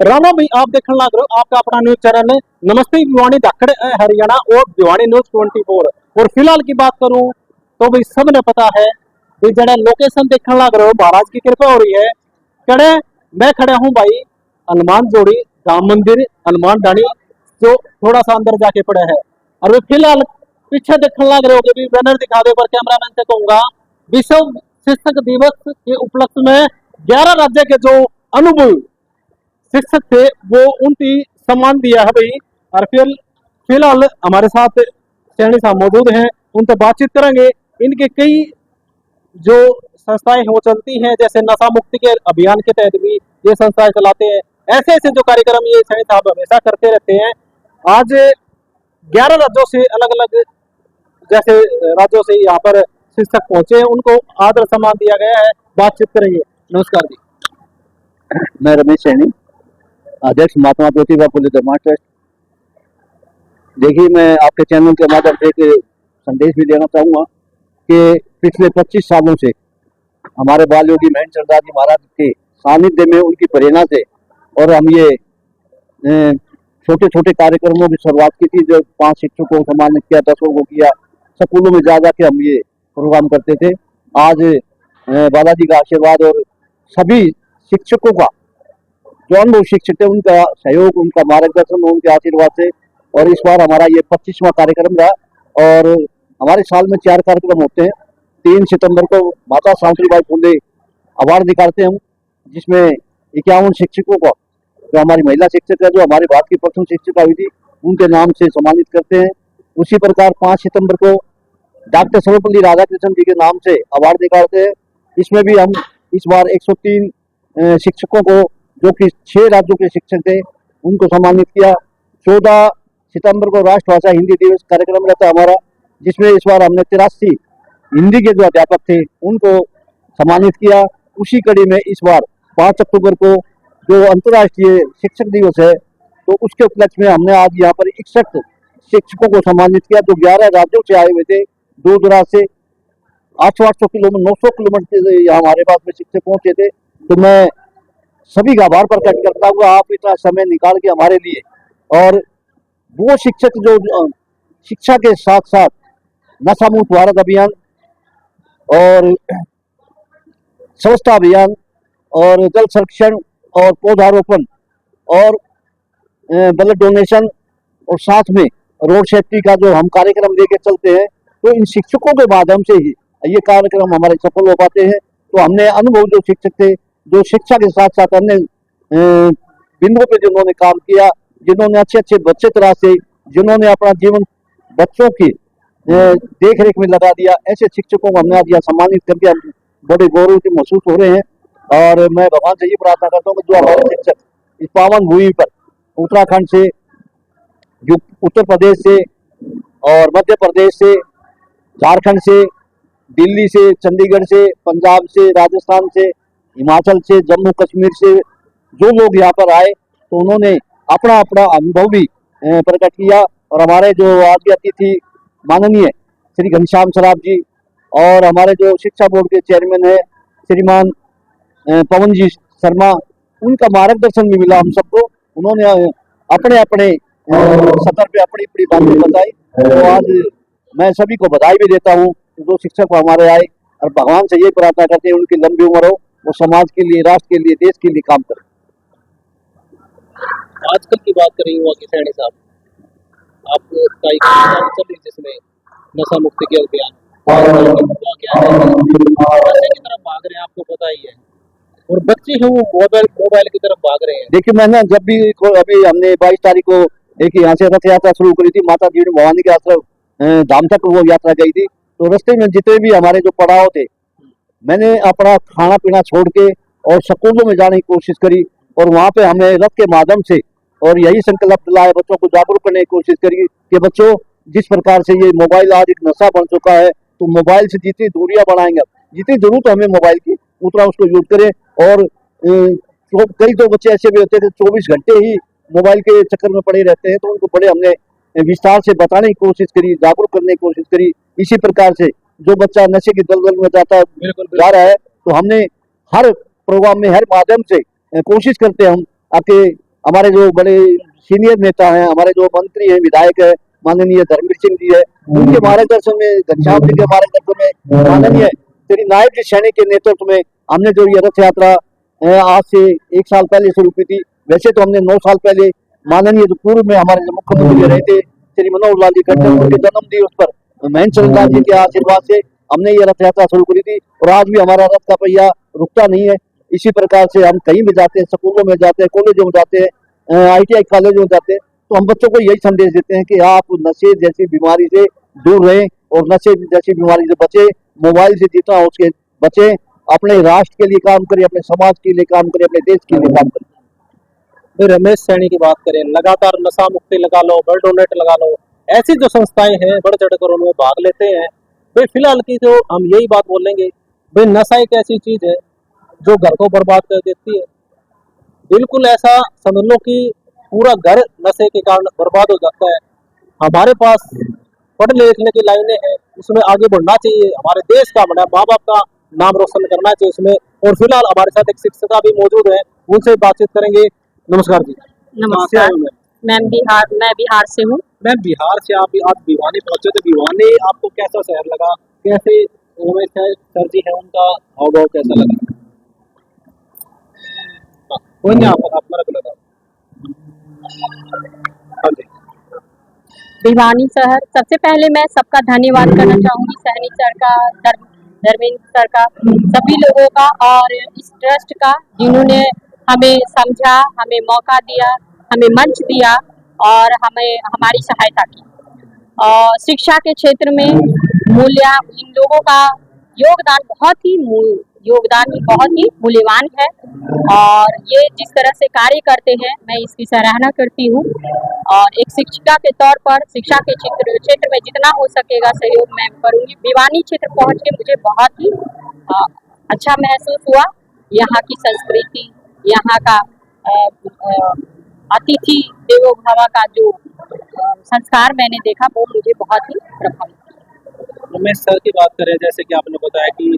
राणा भाई आप देखने लग रहे हो आपका अपना न्यूज चैनल है नमस्ते भिवानी दक्कड़ हरियाणा और भिवानी न्यूज 24। और फिलहाल की बात करूं तो भाई सब ने पता है भाई जरा लोकेशन देखने लग रहे हो महाराज की कृपा हो रही है। कड़े मैं खड़ा हूं भाई हनुमान जोड़ी राम मंदिर हनुमान डाणी जो थोड़ा सा अंदर जाके पड़ा है। और वे फिलहाल पीछे देखने लग रहे हो कि बैनर दिखा दे पर कैमरामैन से कहूंगा विश्व शिक्षक दिवस के उपलक्ष्य में 11 राज्य के जो अनुभवी शिक्षक थे वो उनकी सम्मान दिया है भाई। और फिर फिलहाल हमारे साथ सैनी साहब मौजूद हैं उनसे बातचीत करेंगे। इनके कई जो संस्थाएं वो चलती हैं जैसे नशा मुक्ति के अभियान के तहत भी ये संस्थाएं चलाते हैं। ऐसे ऐसे जो कार्यक्रम ये सैनी साहब हमेशा करते रहते हैं। आज 11 राज्यों से अलग अलग जैसे राज्यों से यहाँ पर शिक्षक पहुंचे हैं उनको आदर सम्मान दिया गया है। बातचीत करेंगे। नमस्कार जी। मैं रमेश सैनी अध्यक्ष महात्मा ज्योतिबा फुले धर्मा ट्रस्ट। देखिए मैं आपके चैनल के माध्यम से एक संदेश भी देना चाहूँगा कि पिछले 25 सालों से हमारे बाल योगी महेंद्र चंद्र दास जी महाराज के सानिध्य में उनकी प्रेरणा से और हम ये छोटे छोटे कार्यक्रमों की शुरुआत की थी। जो 5 शिक्षकों को सम्मानित किया, 10 को किया, स्कूलों में जा के हम ये प्रोग्राम करते थे। आज बालाजी का आशीर्वाद और सभी शिक्षकों का जो अनुभव शिक्षक थे उनका सहयोग, उनका मार्गदर्शन, उनके आशीर्वाद से और इस बार हमारा ये 25वां कार्यक्रम रहा। और हमारे साल में 4 कार्यक्रम होते हैं। 3 सितंबर को माता सावित्रीबाई फुले अवार्ड निकालते हैं हम, जिसमें 51 शिक्षकों को, जो हमारी महिला शिक्षक है, जो हमारे भारत की प्रथम शिक्षिका हुई थी, उनके नाम से सम्मानित करते हैं। उसी प्रकार 5 सितंबर को डॉक्टर सर्वपल्ली राधाकृष्णन जी के नाम से अवार्ड निकालते हैं। इसमें भी हम इस बार 103 शिक्षकों को, जो कि 6 राज्यों के शिक्षक थे, उनको सम्मानित किया। 14 सितंबर को राष्ट्रभाषा हिंदी दिवस कार्यक्रम रहता है हमारा, जिसमें इस बार हमने 83 हिंदी के जो अध्यापक थे उनको सम्मानित किया। उसी कड़ी में इस बार 5 अक्टूबर को जो अंतर्राष्ट्रीय शिक्षक दिवस है, तो उसके उपलक्ष्य में हमने आज यहाँ पर 61 शिक्षकों को सम्मानित किया, जो 11 राज्यों से आए हुए थे। दूर दराज से 800 किलोमीटर 900 किलोमीटर यहाँ हमारे पास में शिक्षक पहुंचे थे। तो मैं सभी का आभार प्रकट करता हूँ, आप इतना समय निकाल के हमारे लिए। और वो शिक्षक जो शिक्षा के साथ साथ नशा मुक्त भारत अभियान और स्वच्छता अभियान और जल संरक्षण और पौधारोपण और ब्लड डोनेशन और साथ में रोड सेफ्टी का जो हम कार्यक्रम लेके चलते हैं, तो इन शिक्षकों के माध्यम से ही ये कार्यक्रम हमारे सफल हो पाते हैं। तो हमने अनुभव जो शिक्षक थे, जो शिक्षा के साथ साथ अन्य बिंदुओं पे जिन्होंने काम किया, जिन्होंने अच्छे अच्छे बच्चे तरह से, जिन्होंने अपना जीवन बच्चों की देख रेख में लगा दिया, ऐसे शिक्षकों को हमने आज यहाँ सम्मानित करके हम बड़े गौरव से महसूस हो रहे हैं। और मैं भगवान से ये प्रार्थना करता हूँ कि जो हमारे शिक्षक इस पावन भूमि पर उत्तराखंड से, जो उत्तर प्रदेश से और मध्य प्रदेश से, झारखंड से, दिल्ली से, चंडीगढ़ से, पंजाब से, राजस्थान से, हिमाचल से, जम्मू कश्मीर से जो लोग यहाँ पर आए, तो उन्होंने अपना अपना अनुभव भी प्रकट किया। और हमारे जो आज अतिथि माननीय श्री घनश्याम सराफ जी और हमारे जो शिक्षा बोर्ड के चेयरमैन है श्रीमान पवन जी शर्मा, उनका मार्गदर्शन भी मिला हम सबको। उन्होंने अपने अपने सतर पे अपनी अपनी बातें बताई। तो आज मैं सभी को बधाई भी देता हूँ जो शिक्षक हमारे आए, और भगवान से ये प्रार्थना करते हैं उनकी लंबी उम्र हो, वो समाज के लिए, राष्ट्र के लिए, देश के लिए काम करें। आजकल की बात कर रही हूँ कि सैनी साहब आप चल रही जिसमें नशा मुक्ति के अभियान की तरफ भाग रहे हैं, आपको पता ही है, और बच्चे हैं वो मोबाइल की तरफ भाग रहे हैं। देखिए मैं ना जब भी अभी हमने 22 तारीख को एक यहाँ से रथ यात्रा शुरू करी थी, माता जी भवानी के आश्रम धाम तक वो यात्रा गई थी। तो रास्ते में जितने भी हमारे जो पड़ाव थे, मैंने अपना खाना पीना छोड़ के और स्कूलों में जाने की कोशिश करी। और वहाँ पे हमने रथ के माध्यम से और यही संकल्प दिलाया, बच्चों को जागरूक करने की कोशिश करी कि बच्चों, जिस प्रकार से ये मोबाइल आज एक नशा बन चुका है, तो मोबाइल से जितनी दूरियां बढ़ाएंगे, जितनी जरूरत है हमें मोबाइल की, उतना उसको यूज करें। और कई तो बच्चे ऐसे भी होते हैं 24 घंटे ही मोबाइल के चक्कर में पड़े रहते हैं, तो उनको बड़े हमने विस्तार से बताने की कोशिश करी, जागरूक करने की कोशिश करी। इसी प्रकार से जो बच्चा नशे की दलदल में जा रहा है, तो हमने हर प्रोग्राम में, हर माध्यम से कोशिश करते हैं हम आके हमारे जो बड़े सीनियर नेता हैं, हमारे जो मंत्री हैं, विधायक है, माननीय धर्मवीर सिंह जी है, उनके मार्गदर्शन में, घनश्याम जी के मार्गदर्शन में, माननीय श्री नायब जी सैनी के नेतृत्व में हमने जो ये रथ यात्रा आज से 1 साल पहले शुरू की थी। वैसे तो हमने 9 साल पहले माननीय जो पूर्व में हमारे जो मुख्यमंत्री रहे थे श्री मनोहर लाल जी खट्टर, उनके जन्म दिवस पर महेंद्र चरण लाल जी के आशीर्वाद से हमने ये रथ यात्रा शुरू करी थी और आज भी हमारा रथ का पहिया रुकता नहीं है। इसी प्रकार से हम कहीं भी जाते हैं, स्कूलों में जाते हैं, कॉलेजों में जाते हैं, ITI कॉलेज में जाते हैं, तो हम बच्चों को यही संदेश देते हैं कि आप नशे जैसी बीमारी से दूर रहें और नशे जैसी बीमारी से बचे, मोबाइल से जितना हो सके बचे, अपने राष्ट्र के लिए काम करें, अपने समाज के लिए काम करें, अपने देश के लिए काम करें। भाई रमेश सैनी की बात करें, लगातार नशा मुक्ति लगा लो, ब्लड डोनेट लगा लो, ऐसी जो संस्थाएं हैं बढ़ चढ़कर उनमें भाग लेते हैं। भाई फिलहाल की जो हम यही बात बोलेंगे, भाई नशा एक ऐसी चीज है जो घर को बर्बाद कर देती है। बिल्कुल ऐसा समझ लो कि पूरा घर नशे के कारण बर्बाद हो जाता है। हमारे पास पढ़ने लिखने की लाइनें हैं, उसमें आगे बढ़ना चाहिए, हमारे देश का बड़ा माँ बाप का नाम रोशन करना चाहिए उसमें। और फिलहाल हमारे साथ एक शिक्षिका भी मौजूद है, उनसे बातचीत करेंगे। नमस्कार जी। नमस्कार। मैं बिहार से हूँ। मैं बिहार से, आप आज भिवानी पहुंचे थे। भिवानी आपको कैसा शहर लगा? कैसे रमेश सर जी है, उनका हाव भाव कैसा लगा? कोई नहीं, आप मेरे को लगा। हाँ जी। भिवानी शहर, सबसे पहले मैं सबका धन्यवाद करना चाहूँगी, सैनी सर का, धर्मेंद्र सर का, सभी लोगों का और इस ट्रस्ट का, जिन्होंने हमें समझा, हमें मौका दिया, हमें मंच दिया और हमें हमारी सहायता की। और शिक्षा के क्षेत्र में इन लोगों का योगदान बहुत ही मूल्यवान है और ये जिस तरह से कार्य करते हैं मैं इसकी सराहना करती हूँ। और एक शिक्षिका के तौर पर शिक्षा के क्षेत्र में जितना हो सकेगा सहयोग मैं करूँगी। भिवानी क्षेत्र पहुँच के मुझे बहुत ही अच्छा महसूस हुआ। यहाँ की संस्कृति, यहाँ का अतिथि देवो भव का जो संस्कार मैंने देखा वो मुझे बहुत ही प्रभावित किया। रमेश सर की बात करें, जैसे कि आपने बताया कि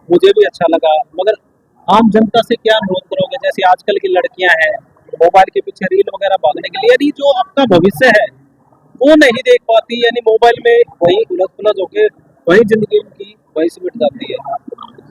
मुझे भी अच्छा लगा, मगर आम जनता से क्या अनुरोध करोगे? जैसे आजकल की लड़कियां हैं, मोबाइल के पीछे रील वगैरह भागने के लिए, यानी जो आपका भविष्य है वो नहीं देख पाती, यानी मोबाइल में वही उलझ पुलझ होके वही जिंदगी उनकी वही सिमट जाती है।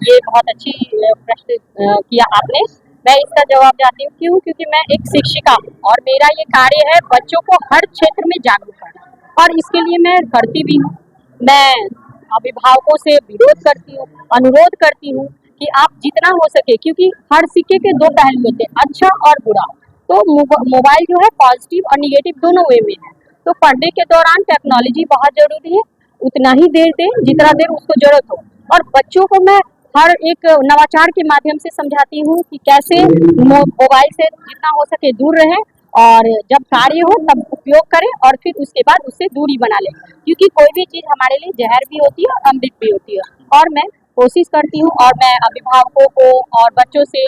ये बहुत अच्छी प्रश्न किया आपने। मैं इसका जवाब जानती हूँ क्यों? क्योंकि मैं एक शिक्षिका हूँ और मेरा ये कार्य है बच्चों को हर क्षेत्र में जागरूक करना और इसके लिए मैं करती भी हूँ। मैं अभिभावकों से विरोध करती हूँ, अनुरोध करती हूँ कि आप जितना हो सके, क्योंकि हर सिक्के के दो पहलू होते हैं, अच्छा और बुरा। तो मोबाइल जो है पॉजिटिव और निगेटिव दोनों वे में है। तो पढ़ने के दौरान टेक्नोलॉजी बहुत जरूरी है, उतना ही देर दें जितना देर उसको जरूरत हो। और बच्चों को मैं हर एक नवाचार के माध्यम से समझाती हूँ कि कैसे मोबाइल से जितना हो सके दूर रहें और जब कार्य हो तब उपयोग करें और फिर उसके बाद उससे दूरी बना लें, क्योंकि कोई भी चीज़ हमारे लिए जहर भी होती है और अमृत भी होती है। और मैं कोशिश करती हूँ और मैं अभिभावकों को और बच्चों से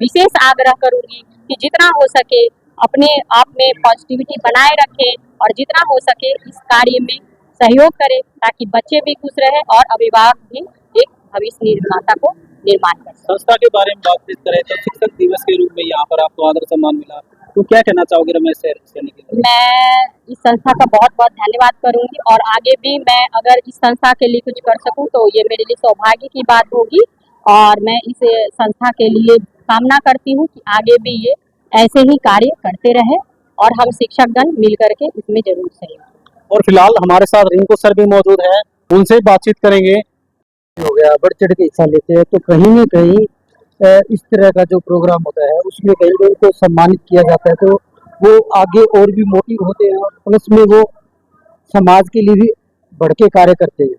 विशेष आग्रह करूँगी कि जितना हो सके अपने आप में पॉजिटिविटी बनाए रखें और जितना हो सके इस कार्य में सहयोग करें ताकि बच्चे भी खुश रहें और अभिभावक भी एक भविष्य निर्माता को निर्माण कर सकें। संस्था के बारे में बातचीत करें तो शिक्षक दिवस के रूप में यहाँ पर आपको आदर सम्मान मिला, तो क्या कहना चाहोगे रमेश सैनी के लिए? मैं इस संस्था का बहुत बहुत धन्यवाद करूंगी और आगे भी मैं अगर इस संस्था के लिए कुछ कर सकूं तो ये मेरे लिए सौभाग्य की बात होगी और मैं इस संस्था के लिए कामना करती हूं कि आगे भी ये ऐसे ही कार्य करते रहे और हम शिक्षकगण मिल करके इसमें जरूर सहयोग। और फिलहाल हमारे साथ रिंकू सर भी मौजूद है, उनसे बातचीत करेंगे। हो गया, बढ़ चढ़ के हिस्सा लेते हैं तो कहीं ना कहीं इस तरह का जो प्रोग्राम होता है उसमें कहीं ना उनको सम्मानित किया जाता है तो वो आगे और भी मोटिव होते हैं और प्लस में वो समाज के लिए भी बढ़ के कार्य करते हैं।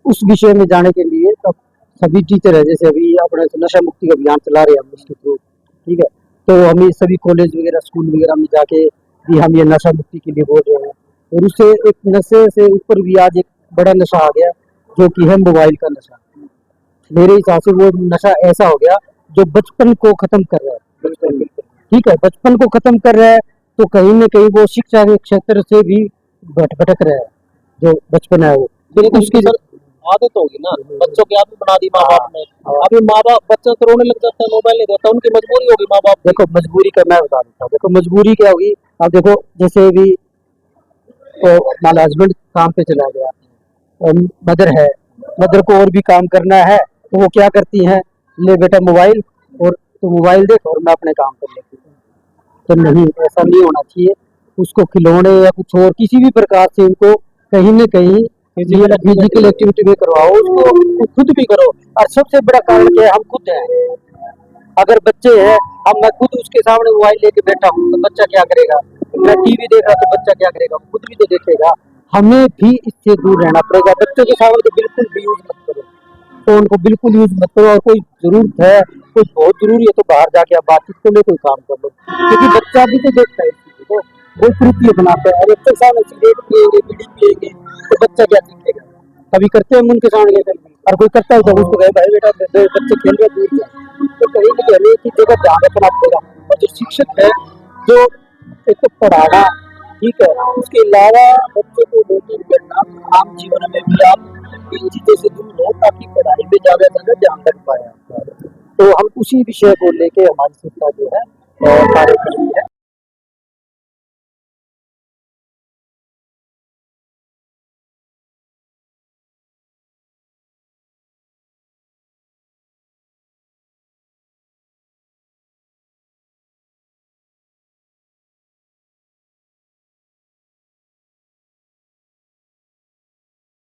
उस विषय में जाने के लिए अब सभी टीचर है, जैसे अभी अपने नशा मुक्ति का अभियान चला रहे हैं हम उसके थ्रू, ठीक है, तो हमें सभी कॉलेज वगैरह स्कूल वगैरह में जाके भी हम ये नशा मुक्ति के लिए बोल रहे हैं। और उससे एक नशे से ऊपर भी आज एक बड़ा नशा आ गया जो कि है मोबाइल का नशा। मेरे हिसाब से वो नशा ऐसा हो गया जो बचपन को खत्म कर रहा है, ठीक है, बचपन को खत्म कर रहा है तो कहीं ना कहीं वो शिक्षा के क्षेत्र से भी भटक रहा है जो बचपन है वो। बिल्कुल सर, आदत होगी ना, बच्चों की आदत बना दी माँ बाप ने। अभी माँ बाप बच्चों को रोने लग जाता है, मोबाइल नहीं देता, उनकी मजबूरी होगी माँ बाप की। देखो मजबूरी का मैं बता देता हूँ। देखो मजबूरी क्या होगी, अब देखो जैसे भी तो मान हस्बैंड काम पे चला गया, मदर है, मदर को और भी काम करना है, तो वो क्या करती हैं, ले बेटा मोबाइल, और तो मोबाइल देख और मैं अपने काम कर लेती हूँ। तो नहीं, ऐसा नहीं होना चाहिए। उसको खिलौने या कुछ और किसी भी प्रकार से उनको कहीं न कहीं फिजिकल एक्टिविटी में करवाओ, उसको खुद भी करो। और सबसे बड़ा कारण क्या है, हम खुद हैं। अगर बच्चे हैं, अब मैं खुद उसके सामने मोबाइल लेके बैठा हूँ तो बच्चा क्या करेगा, मैं टीवी देख रहा तो बच्चा क्या करेगा, वो खुद भी तो देखेगा। हमें भी इससे दूर रहना पड़ेगा। बच्चों के सामने तो बिल्कुल भी यूज मत करो, फोन को बिल्कुल यूज मत करो। और कोई जरूरत है, कुछ बहुत जरूरी है तो बाहर जाके आप बातचीत कर लो, कोई काम कर लो, क्योंकि बच्चा भी तो देखता है इस चीज को, वो प्रीति अपनाता है। अगर बच्चे सामने सिगरेट पिएंगे, बीड़ी पिएंगे तो बच्चा क्या सीखेगा। कभी करते हैं उनके सामने, और कोई करता है तो उसको कहे भाई बेटा बच्चे खेल रहे दूर जा। तो कहीं ना कहीं हमें एक जगह ध्यान रखना पड़ेगा। और जो शिक्षक है, जो एक तो पढ़ाना ठीक है, उसके अलावा बच्चों को मोटिवेट करना, आम जीवन में भी आप इन चीजों से दूर हो ताकि पढ़ाई पे ज्यादा ज्यादा ध्यान रख पाए। तो हम उसी विषय को लेके हमारी संस्था जो है कार्य कर रही है।